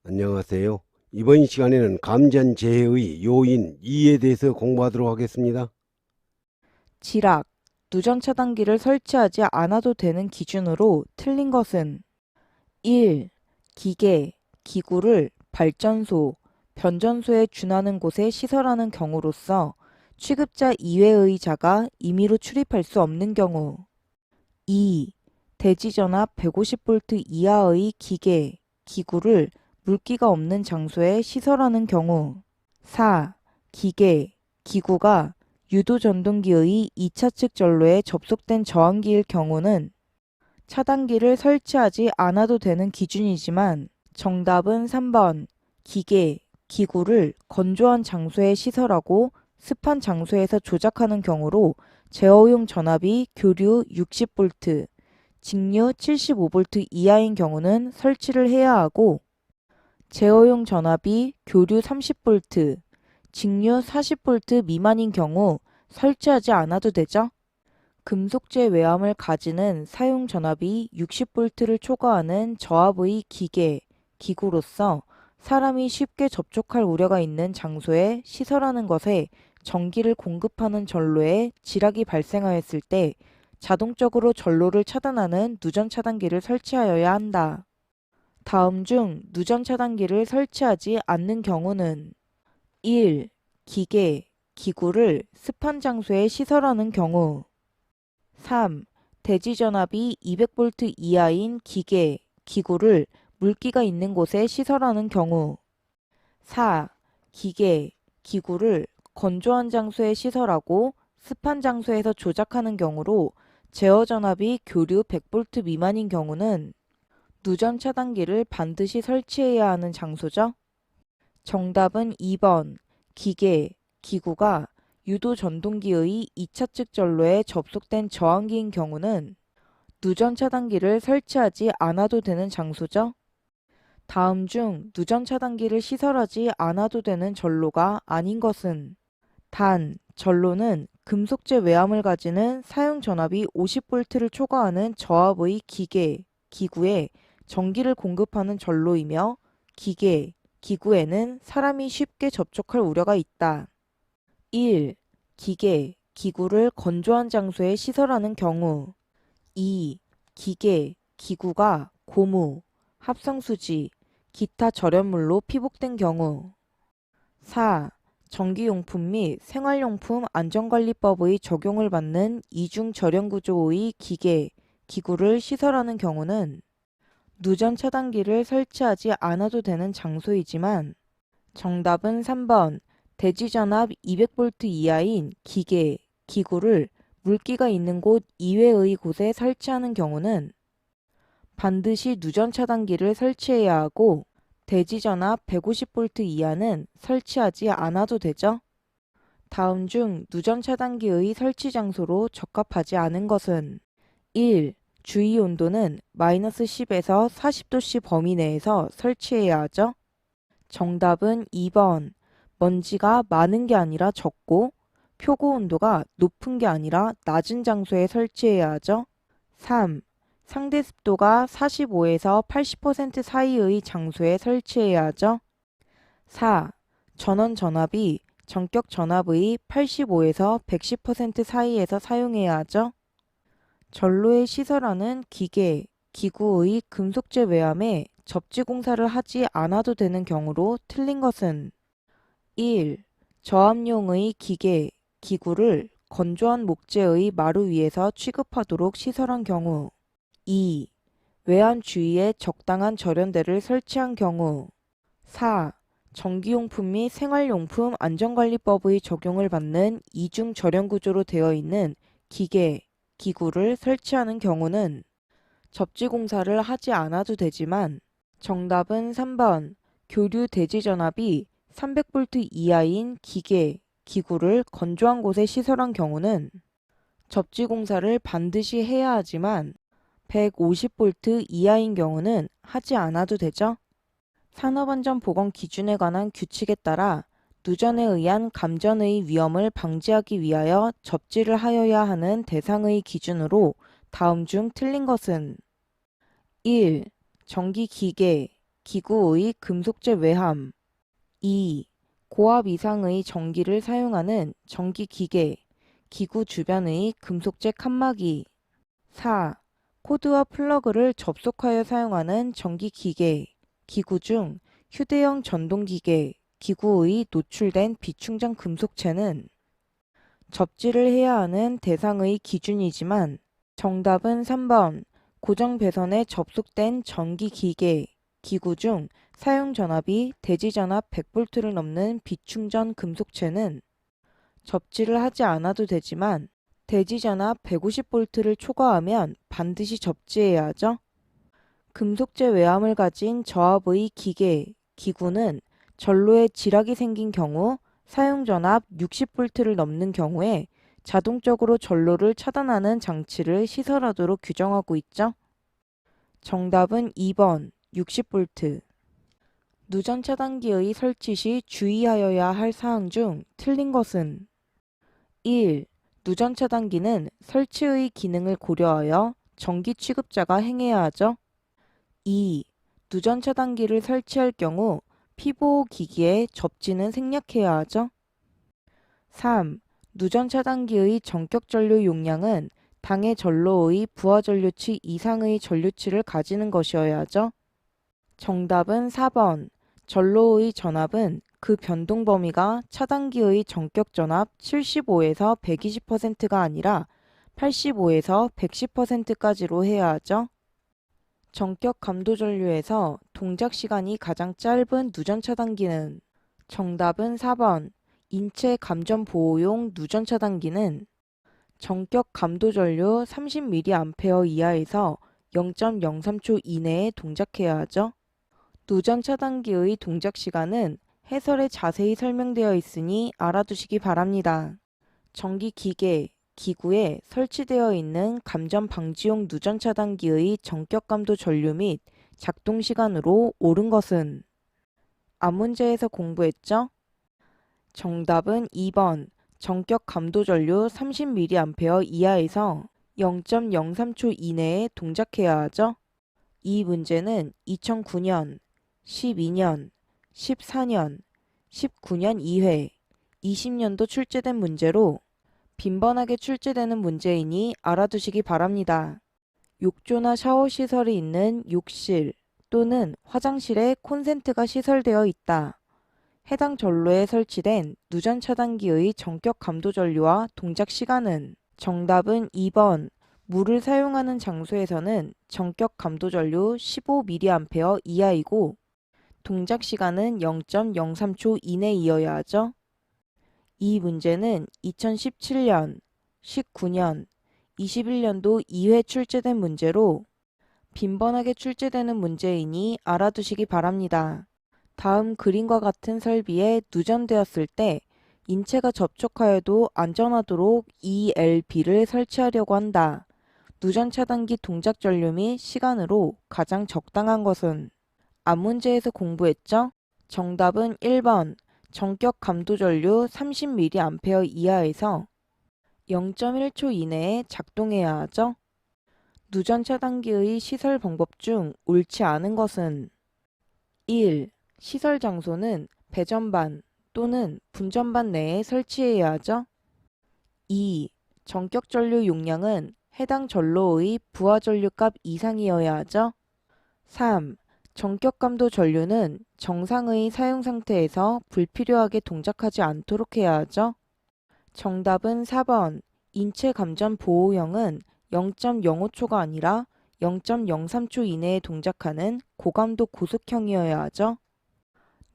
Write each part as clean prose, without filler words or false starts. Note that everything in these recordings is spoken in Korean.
안녕하세요. 이번 시간에는 감전재해의 요인 2에 대해서 공부하도록 하겠습니다. 지락, 누전 차단기를 설치하지 않아도 되는 기준으로 틀린 것은 1. 기계, 기구를 발전소, 변전소에 준하는 곳에 시설하는 경우로서 취급자 이외의 자가 임의로 출입할 수 없는 경우 2. 대지전압 150V 이하의 기계, 기구를 물기가 없는 장소에 시설하는 경우 4. 기계, 기구가 유도 전동기의 2차측 전로에 접속된 저항기일 경우는 차단기를 설치하지 않아도 되는 기준이지만 정답은 3번 기계, 기구를 건조한 장소에 시설하고 습한 장소에서 조작하는 경우로 제어용 전압이 교류 60V, 직류 75V 이하인 경우는 설치를 해야 하고 제어용 전압이 교류 30V, 직류 40V 미만인 경우 설치하지 않아도 되죠? 금속재 외암을 가지는 사용 전압이 60V를 초과하는 저압의 기계, 기구로서 사람이 쉽게 접촉할 우려가 있는 장소에 시설하는 것에 전기를 공급하는 전로에 지락이 발생하였을 때 자동적으로 전로를 차단하는 누전 차단기를 설치하여야 한다. 다음 중 누전 차단기를 설치하지 않는 경우는 1. 기계, 기구를 습한 장소에 시설하는 경우 3. 대지전압이 200V 이하인 기계, 기구를 물기가 있는 곳에 시설하는 경우 4. 기계, 기구를 건조한 장소에 시설하고 습한 장소에서 조작하는 경우로 제어전압이 교류 100V 미만인 경우는 누전 차단기를 반드시 설치해야 하는 장소죠. 정답은 2번 기계, 기구가 유도 전동기의 2차측 전로에 접속된 저항기인 경우는 누전 차단기를 설치하지 않아도 되는 장소죠. 다음 중 누전 차단기를 시설하지 않아도 되는 전로가 아닌 것은 단, 전로는 금속재 외암을 가지는 사용 전압이 50V를 초과하는 저압의 기계, 기구에 전기를 공급하는 전로이며 기계, 기구에는 사람이 쉽게 접촉할 우려가 있다. 1. 기계, 기구를 건조한 장소에 시설하는 경우 2. 기계, 기구가 고무, 합성수지, 기타 절연물로 피복된 경우 4. 전기용품 및 생활용품 안전관리법의 적용을 받는 이중 절연구조의 기계, 기구를 시설하는 경우는 누전 차단기를 설치하지 않아도 되는 장소이지만 정답은 3번 대지전압 200V 이하인 기계, 기구를 물기가 있는 곳 이외의 곳에 설치하는 경우는 반드시 누전 차단기를 설치해야 하고 대지전압 150V 이하는 설치하지 않아도 되죠. 다음 중 누전 차단기의 설치 장소로 적합하지 않은 것은 1. 주위 온도는 마이너스 10에서 40도씨 범위 내에서 설치해야 하죠. 정답은 2번. 먼지가 많은 게 아니라 적고 표고 온도가 높은 게 아니라 낮은 장소에 설치해야 하죠. 3. 상대 습도가 45에서 80% 사이의 장소에 설치해야 하죠. 4. 전원 전압이 전격 전압의 85에서 110% 사이에서 사용해야 하죠. 전로에 시설하는 기계, 기구의 금속재 외암에 접지 공사를 하지 않아도 되는 경우로 틀린 것은 1. 저압용의 기계, 기구를 건조한 목재의 마루 위에서 취급하도록 시설한 경우 2. 외암 주위에 적당한 절연대를 설치한 경우 4. 전기용품 및 생활용품 안전관리법의 적용을 받는 이중 절연 구조로 되어 있는 기계, 기구를 설치하는 경우는 접지 공사를 하지 않아도 되지만 정답은 3번 교류 대지 전압이 300V 이하인 기계, 기구를 건조한 곳에 시설한 경우는 접지 공사를 반드시 해야 하지만 150V 이하인 경우는 하지 않아도 되죠. 산업안전보건 기준에 관한 규칙에 따라 누전에 의한 감전의 위험을 방지하기 위하여 접지를 하여야 하는 대상의 기준으로 다음 중 틀린 것은 1. 전기기계, 기구의 금속재 외함. 2. 고압 이상의 전기를 사용하는 전기기계, 기구 주변의 금속재 칸막이. 4. 코드와 플러그를 접속하여 사용하는 전기기계, 기구 중 휴대용 전동기계, 기구의 노출된 비충전 금속체는 접지를 해야 하는 대상의 기준이지만 정답은 3번 고정 배선에 접속된 전기기계, 기구 중 사용 전압이 대지 전압 100V를 넘는 비충전 금속체는 접지를 하지 않아도 되지만 대지 전압 150V를 초과하면 반드시 접지해야 하죠. 금속재 외함을 가진 저압의 기계, 기구는 전로에 지락이 생긴 경우 사용 전압 60V를 넘는 경우에 자동적으로 전로를 차단하는 장치를 시설하도록 규정하고 있죠. 정답은 2번 60V. 누전 차단기의 설치 시 주의하여야 할 사항 중 틀린 것은 1. 누전 차단기는 설치의 기능을 고려하여 전기 취급자가 행해야 하죠. 2. 누전 차단기를 설치할 경우 피보호 기기의 접지는 생략해야 하죠. 3. 누전 차단기의 전격 전류 용량은 당해 전로의 부하 전류치 이상의 전류치를 가지는 것이어야 하죠. 정답은 4번. 전로의 전압은 그 변동 범위가 차단기의 전격 전압 75에서 120%가 아니라 85에서 110%까지로 해야 하죠. 전격 감도 전류에서 동작 시간이 가장 짧은 누전 차단기는 정답은 4번. 인체 감전 보호용 누전 차단기는 전격 감도 전류 30mA 이하에서 0.03초 이내에 동작해야 하죠. 누전 차단기의 동작 시간은 해설에 자세히 설명되어 있으니 알아두시기 바랍니다. 전기기계, 기구에 설치되어 있는 감전 방지용 누전 차단기의 전격 감도 전류 및 작동 시간으로 옳은 것은 앞문제에서 공부했죠? 정답은 2번. 전격 감도 전류 30mA 이하에서 0.03초 이내에 동작해야 하죠. 이 문제는 2009년, 12년, 14년, 19년 2회, 20년도 출제된 문제로 빈번하게 출제되는 문제이니 알아두시기 바랍니다. 욕조나 샤워 시설이 있는 욕실 또는 화장실에 콘센트가 시설되어 있다. 해당 전로에 설치된 누전 차단기의 전격 감도 전류와 동작 시간은 정답은 2번. 물을 사용하는 장소에서는 전격 감도 전류 15mA 이하이고 동작 시간은 0.03초 이내이어야 하죠. 이 문제는 2017년, 19년, 21년도 2회 출제된 문제로 빈번하게 출제되는 문제이니 알아두시기 바랍니다. 다음 그림과 같은 설비에 누전되었을 때 인체가 접촉하여도 안전하도록 ELB를 설치하려고 한다. 누전 차단기 동작 전류 및 시간으로 가장 적당한 것은 앞문제에서 공부했죠? 정답은 1번. 전격 감도 전류 30mA 이하에서 0.1초 이내에 작동해야 하죠. 누전 차단기의 시설 방법 중 옳지 않은 것은 1. 시설 장소는 배전반 또는 분전반 내에 설치해야 하죠. 2. 전격 전류 용량은 해당 전로의 부하 전류값 이상이어야 하죠. 3. 전격 감도 전류는 정상의 사용 상태에서 불필요하게 동작하지 않도록 해야 하죠. 정답은 4번. 인체 감전 보호형은 0.05초가 아니라 0.03초 이내에 동작하는 고감도 고속형이어야 하죠.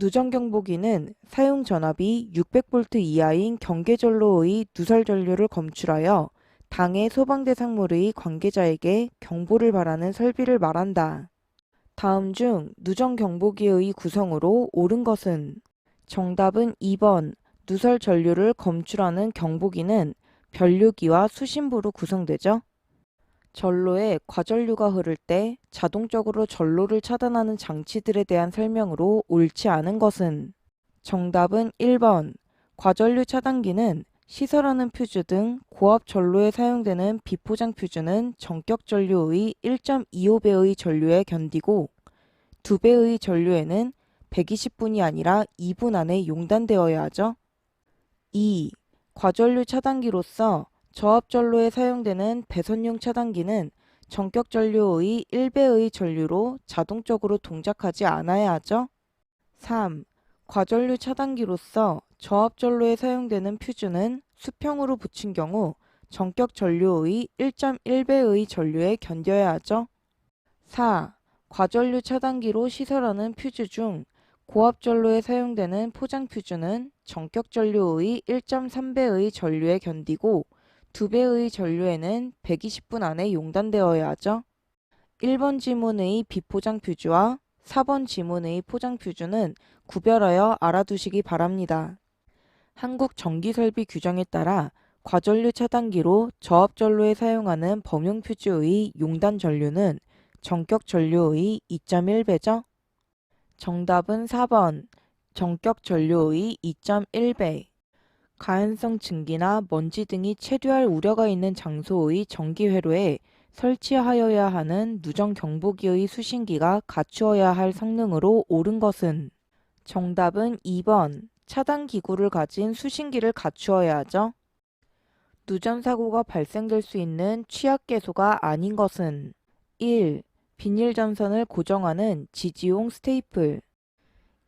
누전 경보기는 사용 전압이 600V 이하인 경계전로의 누설 전류를 검출하여 당해 소방대 상물의 관계자에게 경보를 바라는 설비를 말한다. 다음 중 누전 경보기의 구성으로 옳은 것은 정답은 2번. 누설 전류를 검출하는 경보기는 변류기와 수신부로 구성되죠. 전로에 과전류가 흐를 때 자동적으로 전로를 차단하는 장치들에 대한 설명으로 옳지 않은 것은 정답은 1번. 과전류 차단기는 시설하는 퓨즈 등 고압 전로에 사용되는 비포장 퓨즈는 전격 전류의 1.25배의 전류에 견디고 2배의 전류에는 120분이 아니라 2분 안에 용단되어야 하죠. 2. 과전류 차단기로서 저압전로에 사용되는 배선용 차단기는 전격 전류의 1배의 전류로 자동적으로 동작하지 않아야 하죠. 3. 과전류 차단기로서 저압전로에 사용되는 퓨즈는 수평으로 붙인 경우 전격 전류의 1.1배의 전류에 견뎌야 하죠. 4. 과전류 차단기로 시설하는 퓨즈 중 고압전로에 사용되는 포장 퓨즈는 전격 전류의 1.3배의 전류에 견디고 2배의 전류에는 120분 안에 용단되어야 하죠. 1번 지문의 비포장 퓨즈와 4번 지문의 포장 퓨즈는 구별하여 알아두시기 바랍니다. 한국 전기설비 규정에 따라 과전류 차단기로 저압전로에 사용하는 범용 퓨즈의 용단 전류는 전격 전류의 2.1배죠. 정답은 4번 전격 전류의 2.1배. 가연성 증기나 먼지 등이 체류할 우려가 있는 장소의 전기회로에 설치하여야 하는 누전 경보기의 수신기가 갖추어야 할 성능으로 옳은 것은 정답은 2번 차단 기구를 가진 수신기를 갖추어야 하죠. 누전 사고가 발생될 수 있는 취약계소가 아닌 것은 1. 비닐 전선을 고정하는 지지용 스테이플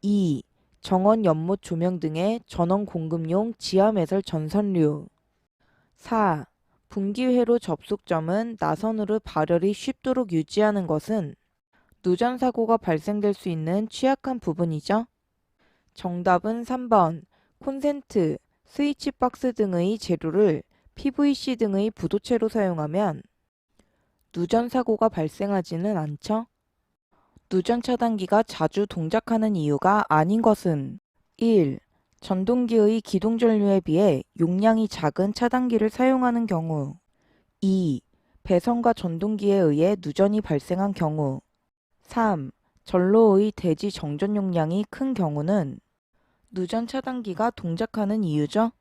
2. 정원 연못 조명 등의 전원 공급용 지하매설 전선류 4. 분기회로 접속점은 나선으로 발열이 쉽도록 유지하는 것은 누전 사고가 발생될 수 있는 취약한 부분이죠. 정답은 3번 콘센트, 스위치박스 등의 재료를 PVC 등의 부도체로 사용하면 누전 사고가 발생하지는 않죠. 누전 차단기가 자주 동작하는 이유가 아닌 것은 1. 전동기의 기동 전류에 비해 용량이 작은 차단기를 사용하는 경우 2. 배선과 전동기에 의해 누전이 발생한 경우 3. 전로의 대지 정전 용량이 큰 경우는 누전 차단기가 동작하는 이유죠.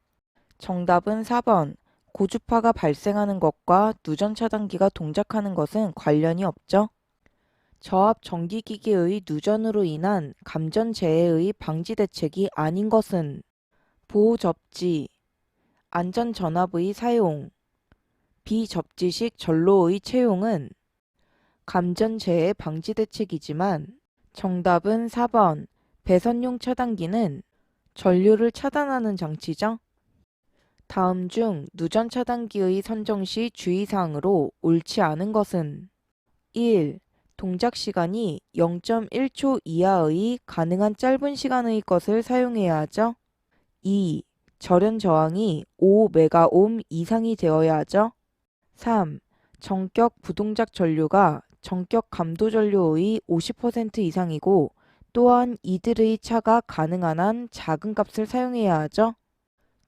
정답은 4번 고주파가 발생하는 것과 누전 차단기가 동작하는 것은 관련이 없죠. 저압 전기기기의 누전으로 인한 감전 재해의 방지 대책이 아닌 것은 보호 접지, 안전 전압의 사용, 비접지식 전로의 채용은 감전 재해 방지 대책이지만 정답은 4번 배선용 차단기는 전류를 차단하는 장치죠. 다음 중 누전 차단기의 선정 시 주의사항으로 옳지 않은 것은 1. 동작 시간이 0.1초 이하의 가능한 짧은 시간의 것을 사용해야 하죠. 2. 절연 저항이 5메가옴 이상이 되어야 하죠. 3. 전격 부동작 전류가 전격 감도 전류의 50% 이상이고 또한 이들의 차가 가능한 한 작은 값을 사용해야 하죠.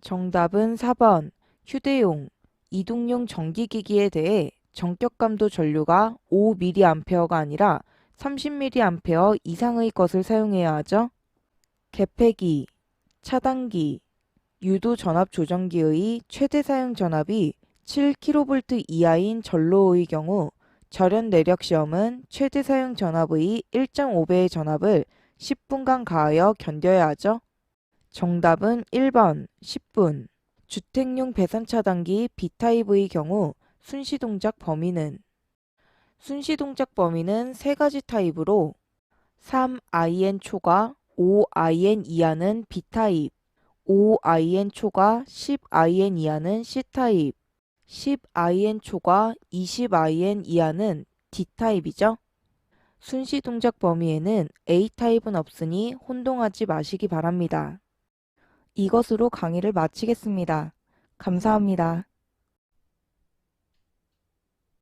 정답은 4번 휴대용, 이동용 전기기기에 대해 전격감도 전류가 5mA가 아니라 30mA 이상의 것을 사용해야 하죠. 개폐기, 차단기, 유도 전압 조정기의 최대 사용 전압이 7kV 이하인 전로의 경우 절연 내력 시험은 최대 사용 전압의 1.5배의 전압을 10분간 가하여 견뎌야 하죠. 정답은 1번 10분. 주택용 배선 차단기 B타입의 경우 순시동작 범위는 순시동작 범위는 3가지 타입으로 3IN 초과 5IN 이하는 B타입, 5IN 초과 10IN 이하는 C타입, 10IN 초과 20IN 이하는 D타입이죠. 순시동작 범위에는 A타입은 없으니 혼동하지 마시기 바랍니다. 이것으로 강의를 마치겠습니다. 감사합니다.